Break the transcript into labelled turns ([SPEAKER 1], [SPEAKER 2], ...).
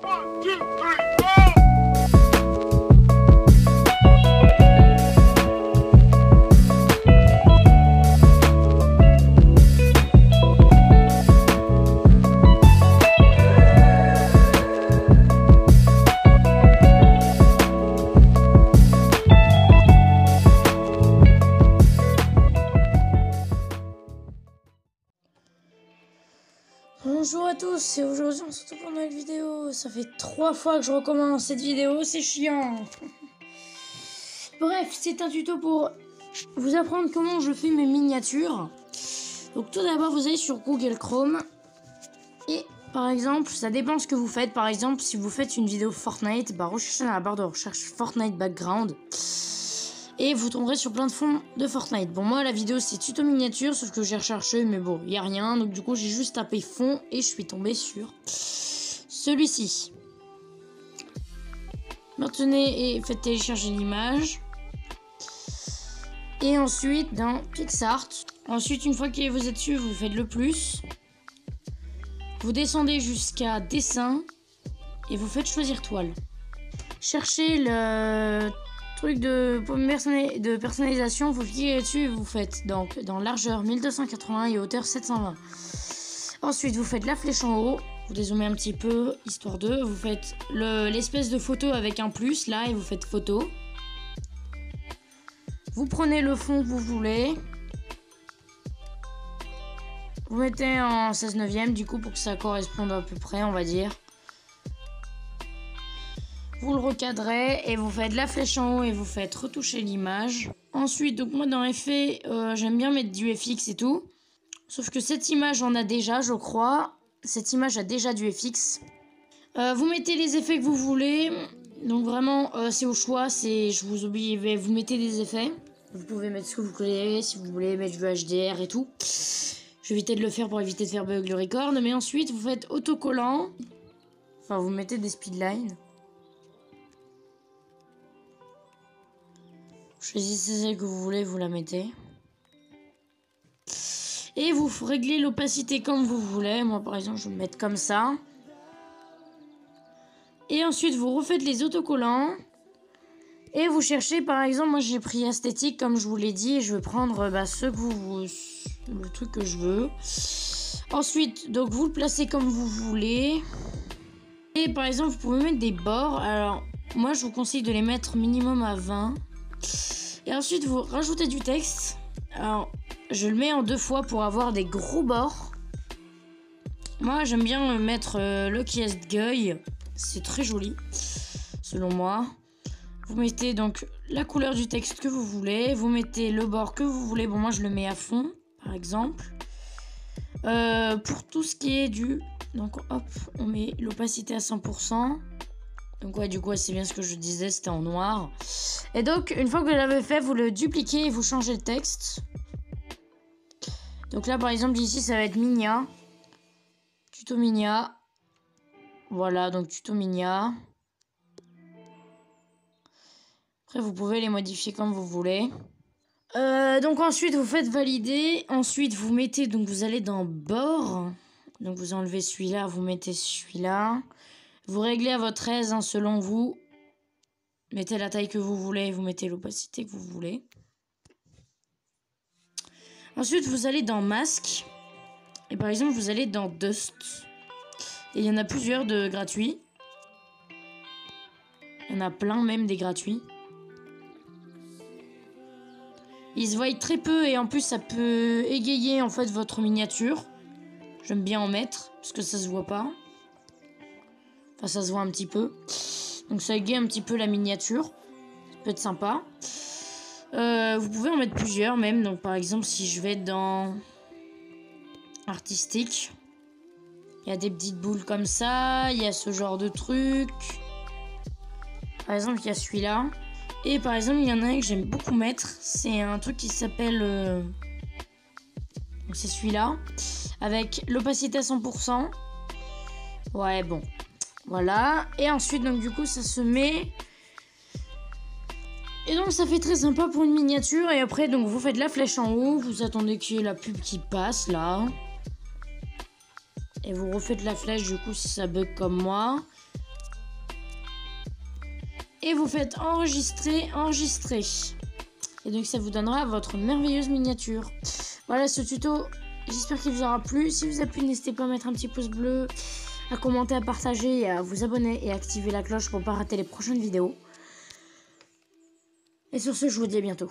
[SPEAKER 1] 1, 2, 3, go!
[SPEAKER 2] Bonjour à tous et aujourd'hui on se retrouve pour une nouvelle vidéo. Ça fait 3 fois que je recommence cette vidéo, c'est chiant. Bref, c'est un tuto pour vous apprendre comment je fais mes miniatures. Donc tout d'abord vous allez sur Google Chrome et par exemple ça dépend ce que vous faites. Par exemple si vous faites une vidéo Fortnite, recherchez dans la barre de recherche Fortnite background. Et vous tomberez sur plein de fonds de Fortnite. Bon, moi, la vidéo, c'est tuto miniature, sauf que j'ai recherché, mais bon, il n'y a rien. Donc, du coup, j'ai juste tapé fond et je suis tombé sur celui-ci. Maintenez et faites télécharger l'image. Et ensuite, dans PixArt. Ensuite, une fois que vous êtes dessus, vous faites le plus. Vous descendez jusqu'à dessin. Et vous faites choisir toile. Cherchez le truc de personnalisation, vous cliquez dessus et vous faites donc dans largeur 1280 et hauteur 720. Ensuite vous faites la flèche en haut, vous dézoomez un petit peu histoire de, vous faites l'espèce de photo avec un plus là et vous faites photo. Vous prenez le fond que vous voulez, vous mettez en 16/9 du coup pour que ça corresponde à peu près on va dire. Vous le recadrez et vous faites la flèche en haut et vous faites retoucher l'image. Ensuite, donc moi dans effet, j'aime bien mettre du FX et tout. Sauf que cette image en a déjà, je crois. Cette image a déjà du FX. Vous mettez les effets que vous voulez. Donc vraiment, c'est au choix. Je vous oublie, vous mettez des effets. Vous pouvez mettre ce que vous voulez, si vous voulez mettre du HDR et tout. Je vais éviter de le faire pour éviter de faire bug le record. Mais ensuite, vous faites autocollant. Enfin, vous mettez des speedlines. Choisissez celle que vous voulez, vous la mettez. Et vous réglez l'opacité comme vous voulez. Moi, par exemple, je vais me mettre comme ça. Et ensuite, vous refaites les autocollants. Et vous cherchez, par exemple, moi, j'ai pris esthétique, comme je vous l'ai dit. Et je vais prendre le truc que je veux. Ensuite, donc, vous le placez comme vous voulez. Et par exemple, vous pouvez mettre des bords. Alors, moi, je vous conseille de les mettre minimum à 20. Et ensuite, vous rajoutez du texte. Alors, je le mets en 2 fois pour avoir des gros bords. Moi, j'aime bien mettre Luckiest Guy. C'est très joli, selon moi. Vous mettez donc la couleur du texte que vous voulez. Vous mettez le bord que vous voulez. Bon, moi, je le mets à fond, par exemple. Pour tout ce qui est du... Donc, hop, on met l'opacité à 100%. Donc ouais, du coup, c'est bien ce que je disais, c'était en noir. Et donc, une fois que vous l'avez fait, vous le dupliquez et vous changez le texte. Donc là, par exemple, ici, ça va être Minia. Tuto Minia. Voilà, donc tuto Minia. Après, vous pouvez les modifier comme vous voulez. Donc ensuite, vous faites valider. Ensuite, vous mettez, donc vous allez dans bord. Donc vous enlevez celui-là, vous mettez celui-là. Vous réglez à votre aise, hein, selon vous. Mettez la taille que vous voulez, vous mettez l'opacité que vous voulez. Ensuite, vous allez dans masque. Et par exemple, vous allez dans dust. Et il y en a plusieurs de gratuits. Il y en a plein même des gratuits. Ils se voient très peu et en plus, ça peut égayer en fait votre miniature. J'aime bien en mettre parce que ça se voit pas. Enfin, ça se voit un petit peu. Donc, ça égaye un petit peu la miniature. Ça peut être sympa. Vous pouvez en mettre plusieurs, même. Donc, par exemple, si je vais dans artistique, il y a des petites boules comme ça. Il y a ce genre de truc. Par exemple, il y a celui-là. Et par exemple, il y en a un que j'aime beaucoup mettre. C'est un truc qui s'appelle... Donc, c'est celui-là. Avec l'opacité à 100%. Ouais, bon. Voilà, et ensuite, donc du coup, ça se met. Et donc, ça fait très sympa pour une miniature. Et après, donc, vous faites la flèche en haut. Vous attendez qu'il y ait la pub qui passe, là. Et vous refaites la flèche, du coup, si ça bug comme moi. Et vous faites enregistrer, enregistrer. Et donc ça vous donnera votre merveilleuse miniature. Voilà ce tuto, j'espère qu'il vous aura plu. Si vous a plu, n'hésitez pas à mettre un petit pouce bleu, à commenter, à partager, et à vous abonner et à activer la cloche pour ne pas rater les prochaines vidéos. Et sur ce, je vous dis à bientôt.